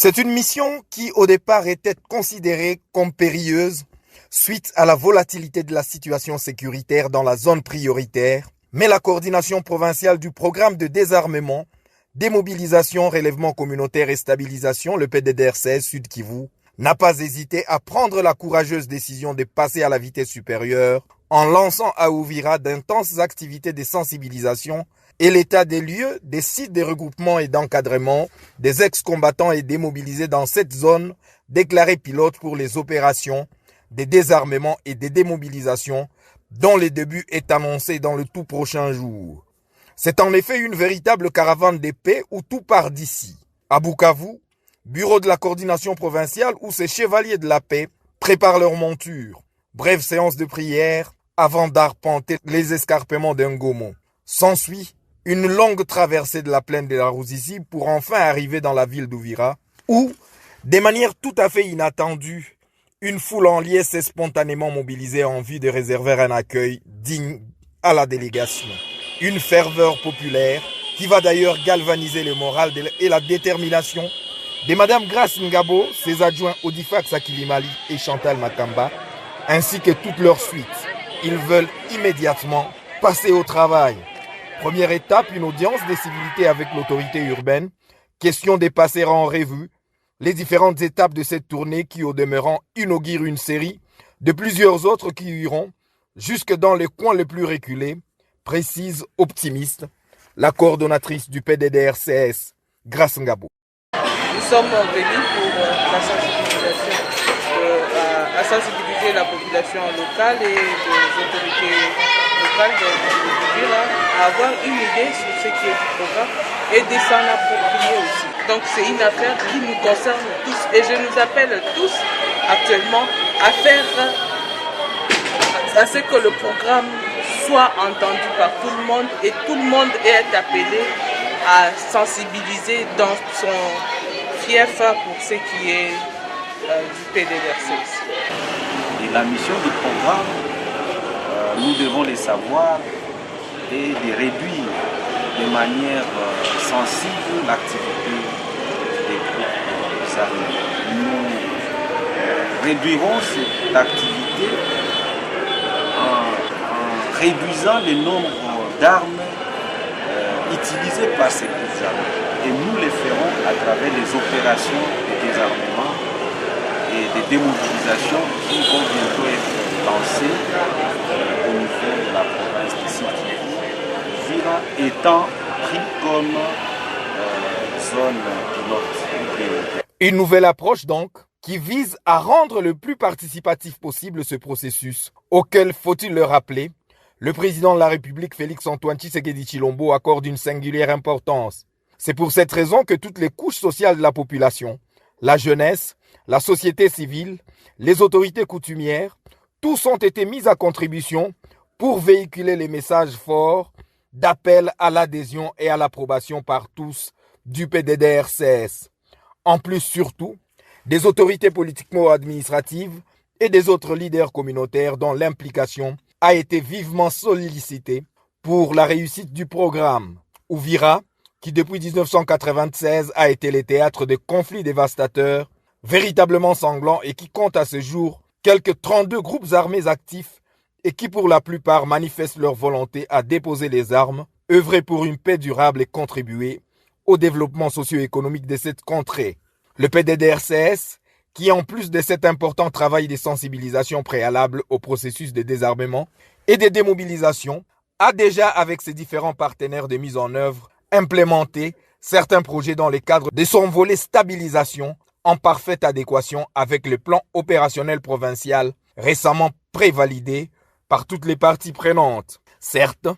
C'est une mission qui, au départ, était considérée comme périlleuse suite à la volatilité de la situation sécuritaire dans la zone prioritaire, mais la coordination provinciale du programme de désarmement, démobilisation, relèvement communautaire et stabilisation, le PDDR16 Sud Kivu, n'a pas hésité à prendre la courageuse décision de passer à la vitesse supérieure en lançant à Uvira d'intenses activités de sensibilisation et l'état des lieux, des sites de regroupement et d'encadrement des ex-combattants et démobilisés dans cette zone déclarée pilote pour les opérations de désarmement et de démobilisation dont le début est annoncé dans le tout prochain jour. C'est en effet une véritable caravane de paix où tout part d'ici. À Bukavu, bureau de la coordination provinciale où ces chevaliers de la paix préparent leur monture. Brève séance de prière avant d'arpenter les escarpements d'un Ngomon. S'ensuit une longue traversée de la plaine de la Ruzizi pour enfin arriver dans la ville d'Uvira où, de manière tout à fait inattendue, une foule en liesse s'est spontanément mobilisée en vue de réserver un accueil digne à la délégation. Une ferveur populaire qui va d'ailleurs galvaniser le moral et la détermination de Madame Grace Ngabo, ses adjoints Odifax Akilimali et Chantal Makamba, ainsi que toute leur suite. Ils veulent immédiatement passer au travail. Première étape, une audience de civilité avec l'autorité urbaine. Question de passer en revue les différentes étapes de cette tournée qui, au demeurant, inaugure une série de plusieurs autres qui iront jusque dans les coins les plus reculés, précise, optimiste, la coordonnatrice du PDDR-CS, Grace Ngabo. Nous sommes venus pour la sensibilisation, à sensibiliser la population locale et les autorités locales à avoir une idée sur ce qui est du programme et de s'en approprier aussi. Donc c'est une affaire qui nous concerne tous et je nous appelle tous actuellement à faire à ce que le programme soit entendu par tout le monde et tout le monde est appelé à sensibiliser dans son fief pour ce qui est du PDDR16. Et la mission du programme, nous devons les savoir et de réduire de manière sensible l'activité des groupes armés. Nous réduirons cette activité en réduisant le nombre d'armes utilisées par ces groupes armés. Et nous les ferons à travers les opérations de désarmement et de démobilisation qui vont bientôt être lancées au niveau de la province de Sud Kivu, Uvira étant pris comme zone pilote. Une nouvelle approche donc qui vise à rendre le plus participatif possible ce processus, auquel, faut-il le rappeler, le président de la République Félix-Antoine Tshisekedi Tshilombo accorde une singulière importance. C'est pour cette raison que toutes les couches sociales de la population, la jeunesse, la société civile, les autorités coutumières, tous ont été mis à contribution pour véhiculer les messages forts d'appel à l'adhésion et à l'approbation par tous du PDDR-CS. En plus, surtout, des autorités politico-administratives et des autres leaders communautaires dont l'implication a été vivement sollicitée pour la réussite du programme. Uvira, qui depuis 1996 a été le théâtre de conflits dévastateurs, véritablement sanglants et qui compte à ce jour quelques 32 groupes armés actifs et qui pour la plupart manifestent leur volonté à déposer les armes, œuvrer pour une paix durable et contribuer au développement socio-économique de cette contrée. Le PDDR-CS, qui en plus de cet important travail de sensibilisation préalable au processus de désarmement et de démobilisation, a déjà avec ses différents partenaires de mise en œuvre implémenté certains projets dans le cadre de son volet stabilisation en parfaite adéquation avec le plan opérationnel provincial récemment prévalidé par toutes les parties prenantes. Certes,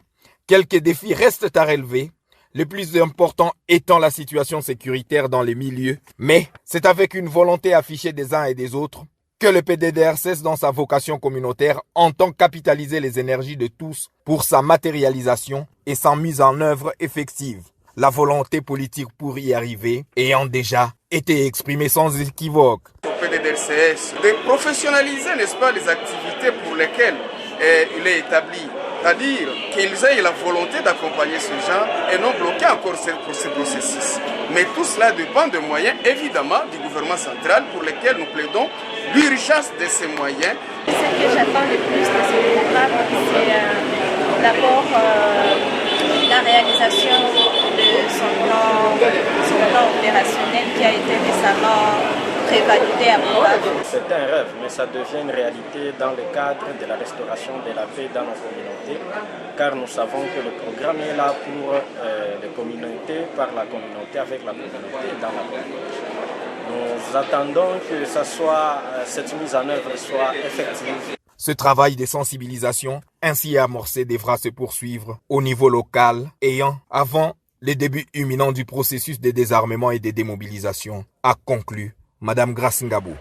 quelques défis restent à relever, le plus important étant la situation sécuritaire dans les milieux, mais c'est avec une volonté affichée des uns et des autres que le PDDR-16 dans sa vocation communautaire entend capitaliser les énergies de tous pour sa matérialisation et sa mise en œuvre effective. La volonté politique pour y arriver ayant déjà été exprimée sans équivoque. Au PDDR-CS, de professionnaliser, n'est-ce pas, les activités pour lesquelles il est établi c'est-à-dire qu'ils aient la volonté d'accompagner ces gens et non bloquer encore ce processus. Mais tout cela dépend des moyens, évidemment, du gouvernement central pour lesquels nous plaidons l'urgence de ces moyens. Ce que j'attends le plus de ce programme, c'est d'abord la réalisation de son plan opérationnel qui a été récemment prévalidé à Bukavu. C'est un rêve, mais ça devient une réalité dans le cadre de la restauration de la paix dans nos communautés, car nous savons que le programme est là pour les communautés, par la communauté, avec la communauté, dans la communauté. Nous attendons que cette mise en œuvre soit effective. Ce travail de sensibilisation ainsi amorcé devra se poursuivre au niveau local, ayant, avant le début imminent du processus de désarmement et de démobilisation, a conclu Madame Grace Ngabou.